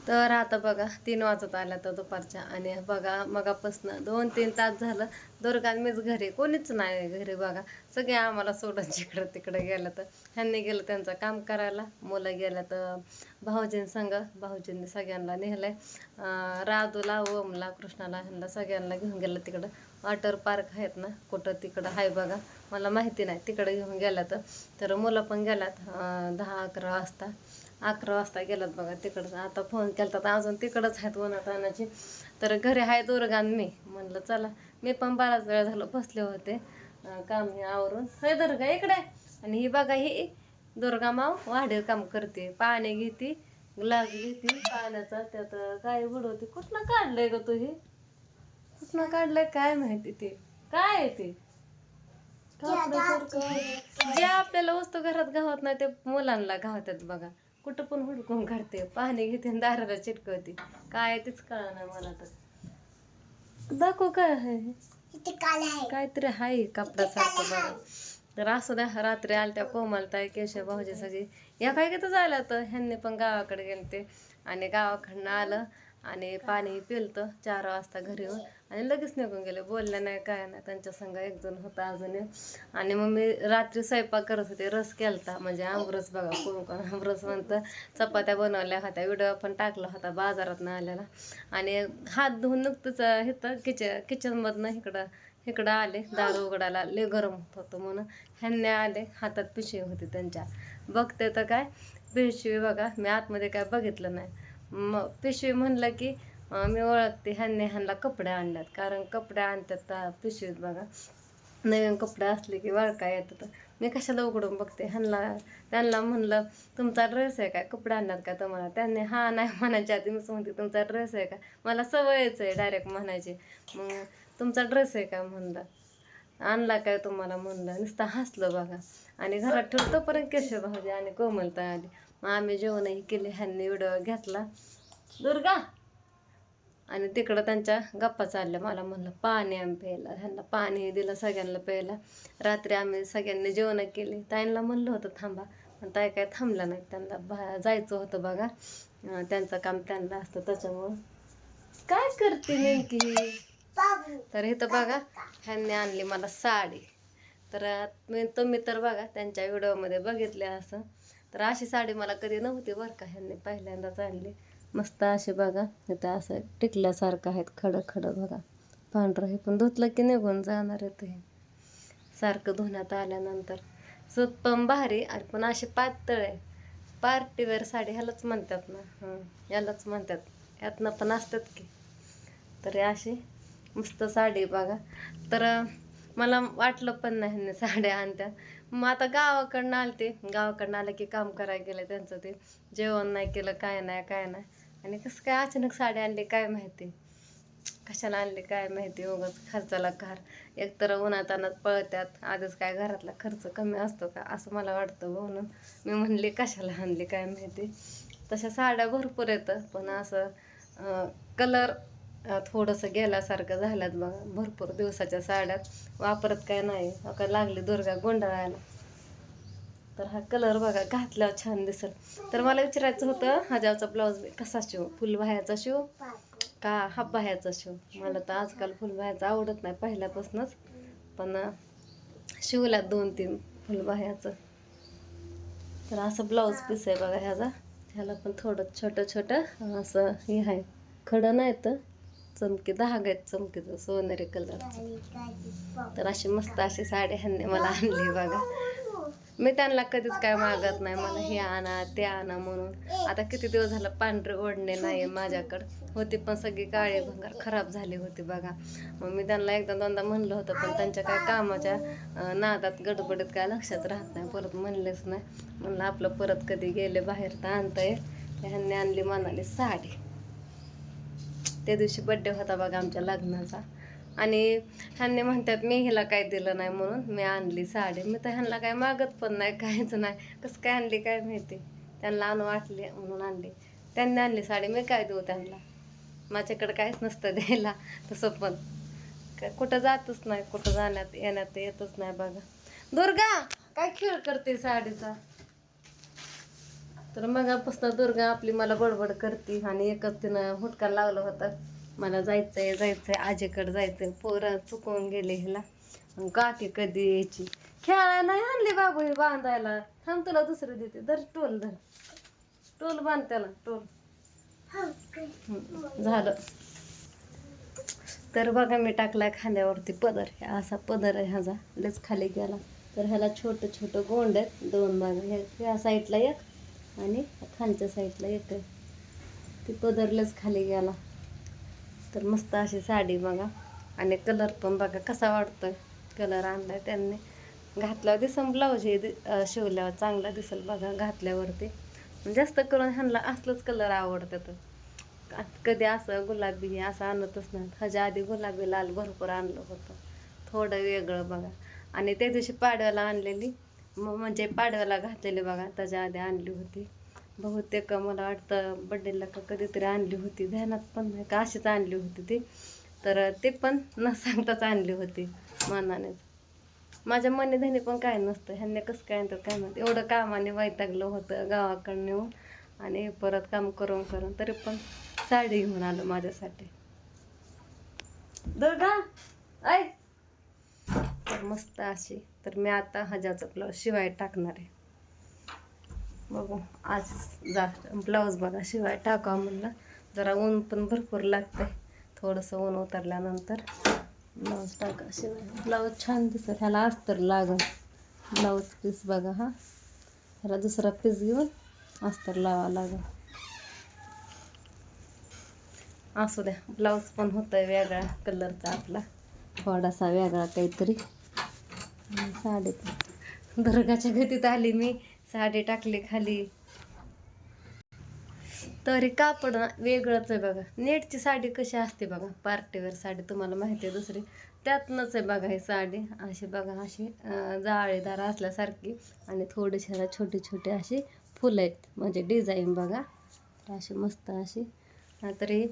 तर आता बघा 3 वाजत आल्या तर दुपारच्या आणि बघा मगापासून 2-3 तास झालं दुर्गा मीच घरी कोणीच नाही घरी बघा. सगळे आम्हाला सोडून जिकडं तिकडं गेलं तर ह्यांनी गेलं त्यांचं काम करायला, मुलं गेलं तर भाऊजींसंग भाऊजींनी सगळ्यांना नेलं राधूला, ओमला, कृष्णाला ह्यांना सगळ्यांना घेऊन गेलं तिकडं. वॉटर पार्क आहेत ना कुठं तिकडं आहे बघा, मला माहिती नाही, तिकडं घेऊन गेलं तर मुलं पण गेल्यात 10-11 वाजता. 11 वाजता गेलात बघा तिकडं. आता फोन केला तर अजून तिकडंच आहेत उन्हातानाची. तर घरी आहे दुर्गा आणि मी म्हणलं चला. मी पण बराच वेळ झालं बसले होते काम हे आवरून. हे दुर्गा इकडे. आणि ही बघा ही दुर्गा माव वाढीव काम करते, पाणी घेते, ग्लास घेते पाण्याचा, त्यात काय बुडवते. कुठनं काढलंय ग तू हे? कुठनं काढलंय काय माहिती ते काय आहे ते जे आपल्याला वस्तू घरात गावत नाही ते मुलांना गावतात बघा. कुठं पण हुडकून काढते, पाणी घेते आणि दाराला चिटकवते. काय तेच कळलं नाही मला तर. दाखव काय आहे काहीतरी आहे कापडासारखं बघा. तर असू द्या. रात्री आल्या त्या कोमलताई, केशव भाऊजी सगळी या काय किती झालं तर ह्यांनी पण गावाकडे गेले ते आणि गावाकडनं आलं आणि पाणी पिलतं 4 वाजता घरी येऊन आणि लगेच निघून गेले. बोललं नाही काय नाही. त्यांच्या संग एक जण होता अजून. आणि मग मी रात्री स्वयंपाक करत होते. रस केलता म्हणजे आमरस बघा. कोण आमरस म्हणतं. चपात्या बनवल्या होत्या, व्हिडिओ पण टाकला होता बाजारातनं आलेला. आणि हात धुवून नुकतंच इथं किचनमधनं इकडं आले दार उघडायला. लय गरम होत होतं म्हणून ह्यांनी आले. हातात पिशवी होती त्यांच्या. बघते तर काय पिशवी बघा. मी आतमध्ये काय बघितलं नाही. मग पिशवी म्हणलं की मी ओळखते ह्यांना कपडे आणल्यात, कारण कपडे आणतात पिशवीत बघा. नवीन कपडे असले की वळका येतात. मी कशाला उघडून बघते. त्यांना म्हणलं तुमचा ड्रेस आहे काय, कपडे आणणार का तुम्हाला? त्यांनी हा नाही म्हणायच्या आधी मीच म्हणते तुमचा ड्रेस आहे का. मला सवयच आहे डायरेक्ट म्हणायची. मग तुमचा ड्रेस आहे का म्हणलं, आणला काय तुम्हाला म्हणलं. नुसतं हसलं बघा. आणि घरात ठेवलं तोपर्यंत केशव भाऊजी आणि कोमलता आली. मग आम्ही जेवणही केले. ह्यांनी व्हिडिओ घेतला दुर्गा आणि तिकडं त्यांच्या गप्पा चालल्या. मला म्हणलं पाणी आम्ही प्यायला, ह्यांना पाणी दिलं सगळ्यांना प्यायला. रात्री आम्ही सगळ्यांनी जेवण केली. ताईंना म्हणलं होतं थांबा, पण ताई काय थांबला नाही. त्यांना जायचं होतं बघा, त्यांचं काम त्यांना असतं त्याच्यामुळं. काय करते नेमकी? तर इथं बघा ह्यांनी आणली मला साडी. तर तुम्ही तर बघा त्यांच्या व्हिडिओमध्ये बघितले असं. तर अशी साडी मला कधी नव्हती बरं का, ह्यांनी पहिल्यांदाच आणली. मस्त असे बघा इथं असं टिकल्यासारखं आहेत खडं बघा. पांढरं हे पण धुतलं की निघून जाणार आहे ते सारखं धुण्यात आल्यानंतर. सूत पण भारी आणि पण अशी पातळ आहे. पार्टीवेअर साडी ह्यालाच म्हणतात ना, यालाच म्हणतात. ह्यातनं पण असतात की. तर अशी मस्त साडी बघा. तर मला वाटलं पण नाही ह्यांनी साड्या आणत्या. मग आता गावाकडनं गावाकडनं आलं की काम करायला गेलं त्यांचं ते जेवण नाही केलं काय नाही. आणि कसं काय अचानक साडी आणली काय माहिती, कशाला आणली काय माहिती. उगाच खर्चाला कार. एकतर उन्हातानात पळत्यात, आधीच काय घरातला खर्च कमी असतो का असं मला वाटतं. म्हणून मी म्हणले कशाला आणली काय माहिती. तशा साड्या भरपूर येतं पण असं कलर थोडंसं गेल्यासारखं झाल्यात बघा. भरपूर दिवसाच्या साड्यात वापरत काय नाही. का लागली दुर्गा गोंधळायला. तर हा कलर बघा घातल्यावर छान दिसेल. तर मला विचारायचं होतं ह्याच्यावरचा ब्लाऊज कसा शिव, फुलबाह्याचा शिव का हाफ बाह्याचा शिव. मला तर आजकाल फुलबाह्याचं आवडत नाही पहिल्यापासूनच, पण शिवल्यात 2-3 फुलबाह्याचं. तर असं ब्लाऊज पीस आहे बघा ह्याला पण थोडं छोटं असं हे आहे. खडं नाही तर चमकी धागा आहेत चमकीचं सोनेरी कलरचं. तर अशी मस्त अशी साडी ह्यांनी मला आणली बघा. मी त्यांना कधीच काय मागत नाही मला हे आणा ते आणा म्हणून. आता किती दिवस झालं पांढरे ओढणे नाही माझ्याकडं. होती पण सगळी काळी भंगार खराब झाली होती बघा. मग मी त्यांना एकदा दोनदा म्हणलं होतं पण त्यांच्या काय कामाच्या नादात गडबडीत काय लक्षात राहत नाही. परत म्हणलेच नाही. म्हणलं आपलं परत कधी गेले बाहेर तर आणता येईल. ह्यांनी आणली मनाली साडी. त्या दिवशी बड्डे होता बघा आमच्या लग्नाचा. आणि ह्यांनी म्हणतात मी हिला काय दिलं नाही म्हणून मी आणली साडी. मी तर ह्यांना काय मागत पण नाही काहीच नाही. कसं काय आणली काय माहिती. त्यांना आणू वाटली म्हणून आणली. त्यांनी आणली साडी, मी काय देऊ त्यांना. माझ्याकडे काहीच नसतं द्यायला तसं पण. काय कुठं जातच नाही, कुठं जाण्यात येण्यात येतच नाही बघा. दुर्गा काय खेळ करते साडीचा. तर मगापासून दुर्गा आपली मला बडबड करते आणि एकच तिनं हुटका लावलं होतं, मला जायचंय जायचंय आजीकडे जायचंय, पोरं चुकवून गेले हिला. मग काकी कधी यायची, खेळायला नाही आणली बाबू ही बांधायला. थांब तुला दुसरं देते, धर टोल, धर टोल बांध त्याला टोल. झालं. तर बघा मी टाकलाय खांद्यावरती पदर, असा पदर आहे ह्याचा, लयच खाली गेला. तर ह्याला छोटं छोटं गोंड आहेत, दोन बघा, ह्या साईडला एक आणि खालच्या साईडला एक आहे. ती पदरलेच खाली गेला. तर मस्त अशी साडी बघा, आणि कलर पण बघा कसा वाटतोय. कलर आणलाय त्यांनी, घातल्यावर दिसन ब्लाऊज हे शिवल्यावर चांगला दिसेल बघा घातल्यावरती. जास्त करून ह्यांना असलंच कलर आवडतात. कधी असं गुलाबी असं आणतच नाही. ह्याच्या आधी गुलाबी लाल भरपूर आणलं होतं, थोडं वेगळं बघा. आणि त्या दिवशी पाडव्याला आणलेली, म्हणजे पाडव्याला घातलेली बघा, त्याच्या आधी आणली होती बहुतेक, मला वाटतं बड्डेला का कधीतरी आणली होती, ध्यानात पण नाही का अशीच आणली होती ती. तर ते पण न सांगताच आणली होती मनानेच. माझ्या मनी धनी पण काय नसतं, ह्यांनी कसं काय आणतात काय माहिती. एवढं कामाने वैतागलं होतं गावाकडं नेऊन, आणि परत काम करून करून तरी पण साडी घेऊन आलं माझ्यासाठी. दुर्गा ऐ, तर मस्त अशी. तर मी आता ह्याच्याचं ब्लाऊज शिवाय टाकणार आहे. बघू आज जा ब्लाऊज बघा शिवाय टाका म्हणलं, जरा ऊन पण भरपूर लागतंय. थोडंसं ऊन उतरल्यानंतर ब्लाऊज टाका शिवाय. ब्लाऊज छान दिसत, ह्याला अस्तर लागल. ब्लाऊज पीस बघा, हा ह्याला दुसरा पीस घेऊन अस्तर लावा लागल. असू द्या, ब्लाऊज पण होतंय वेगळ्या कलरचा आपला, थोडासा वेगळा काहीतरी. साडी पण दुर्गाच्या गतीत आली मी, साडी टाकली खाली. तरी कापड वेगळंच आहे बघा. नेटची साडी कशी असते बघा, पार्टीवेअर साडी तुम्हाला माहिती आहे दुसरी, त्यातनंच आहे बघा ही साडी. अशी बघा, अशी जाळीदार असल्यासारखी, आणि थोडीशी छोटी छोटी अशी फुलं आहेत, म्हणजे डिझाईन बघा. तर अशी मस्त अशी. तरी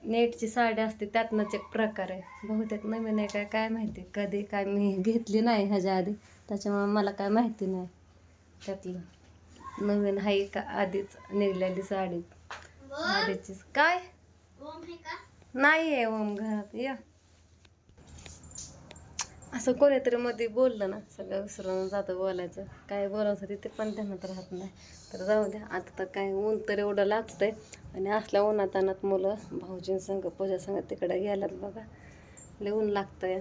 नेटची साडी असते त्यातनंच एक प्रकार आहे, बहुतेक नवीन आहे काय काय माहिती, कधी काय मी घेतली नाही ह्याच्या आधी, त्याच्यामुळे मला काय माहिती नाही त्यातलं नवीन आहे का आधीच निघलेली साडी. आधीचीच काय नाही आहे ओम घरात. या असं कोणीतरी मध्ये बोललं ना, सगळं विसरून जातं बोलायचं, काय बोलायचं ते पण ध्यानात राहत नाही. तर जाऊ द्या, आता तर काय ऊन तर एवढं लागतंय, आणि असल्या उन्हात आणत मुलं भाऊजींसंग पूजा संग तिकडे गेल्यात बघा, लय ऊन लागतंय.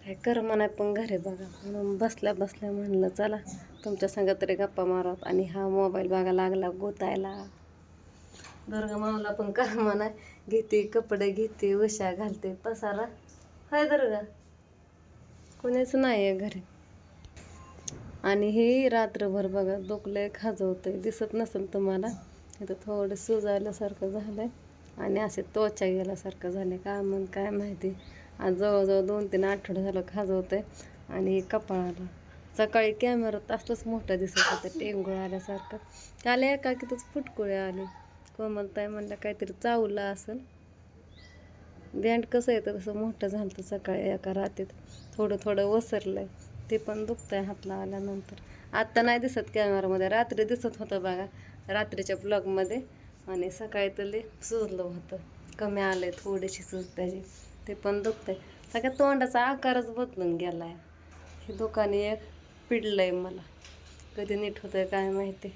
काय कर म्हणा पण घरी बघा, म्हणून बसल्या बसल्या म्हणलं चला तुमच्या संग तरी गप्पा मारत. आणि हा मोबाईल बघा लागला गोतायला. दुर्गा मावला पण कर म्हणा, घेते कपडे, घेते उशा घालते, पसारा. हाय दुर्गा, कोणीच नाही आहे घरी. आणि हे रात्रभर बघा डोकलंय खाजवतंय, दिसत नसेल तुम्हाला, इथं थोडं सुजायल्यासारखं झालंय, आणि असे त्वचा गेल्यासारखं झालं का मग काय माहिती. आज जवळजवळ 2-3 आठवडे झालं खाजवतंय. आणि कपाळाला सकाळी कॅमेरात असलंच मोठं दिसत होतं, टेंगुळ आल्यासारखं. काल एकाकीतच फुटकुळे आले. कोमलताई म्हणलं काहीतरी चावलं असेल. बँड कसं येतं तसं मोठं झालं तर सकाळी एका रात्रीत, थोडं थोडं वसरलंय, ते पण दुखतंय हातला आल्यानंतर. आत्ता नाही दिसत कॅमेरामध्ये, रात्री दिसत होतं बघा रात्रीच्या ब्लॉगमध्ये. आणि सकाळी तर लय सुजलं होतं, कमी आलंय थोडीशी सूज त्याची, ते पण दुखतंय. सगळ्या तोंडाचा आकारच बदलून गेला आहे. हे दुकाने एक पिडलंय मला, कधी नीट होतंय काय माहिती.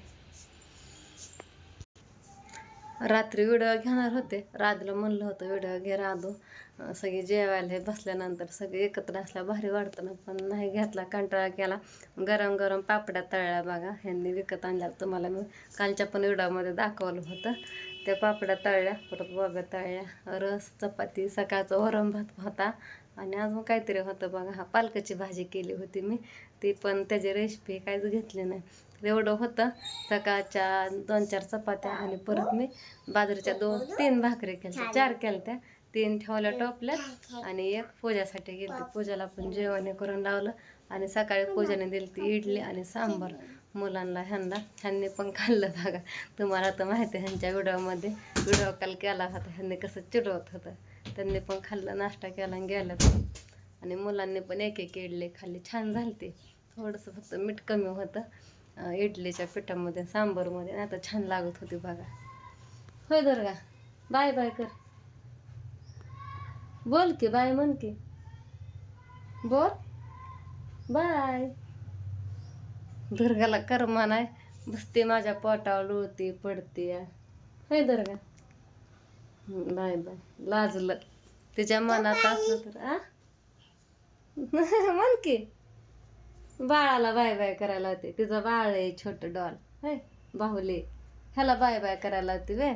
रात्री व्हिडिओ घेणार होते, राधूला म्हणलं होतं व्हिडिओ घे राधू, सगळे जेवायला हे बसल्यानंतर सगळे एकत्र असल्या भारी वाटतं ना, पण नाही घेतला, कंटाळा केला. गरम गरम पापड्या तळल्या बघा, ह्यांनी विकत आणल्या, तुम्हाला मी कालच्या पण व्हिडिओमध्ये दाखवलं होतं. त्या पापड्या तळल्या, परत बोब्या तळल्या, रस, चपाती, सकाळचा वरण भात होता, आणि अजून काहीतरी होतं बघा. हा पालकाची भाजी केली होती मी, ती पण त्याची रेसिपी काहीच घेतली नाही. एवढं होतं. सकाळच्या 2-4 चपात्या, आणि परत मी बाजरीच्या 2-3 भाकरी केल्या, 4 केल्या, 3 ठेवल्या टोपल्यात, आणि एक पूजासाठी गेली. पूजाला पण जेवण करून लावलं, आणि सकाळी पूजाने दिली ती इडली आणि सांबार मुलांना, ह्यांनी पण खाल्लं बघा. तुम्हाला तर माहिती आहे ह्यांच्या व्हिडिओमध्ये व्हिडिओ कॉल केला होता, ह्यांनी कसं चिडवत होतं. त्यांनी पण खाल्लं, नाश्ता केला आणि गेलं. आणि मुलांनी पण एक एक इडली खाल्ली, छान झाली ती. थोडंसं फक्त मीठ कमी होतं, इडलीच्या पिठामध्ये सांबारमध्ये आता छान लागत होती बघा. होय दुर्गा, बाय बाय कर. बोल की बाय म्हण की. बोल बाय. दुर्गाला कर्मा नाही, बसते माझ्या पोटावर लोळते पडते. होय दुर्गा, बाय बाय. लाजलं तिच्या मनात असलं तर आ म्हण की. बाळाला बाय बाय करायला होते. तिचं बाळ आहे छोट डॉल. होय बाहुली, ह्याला बाय बाय करायला होती वे.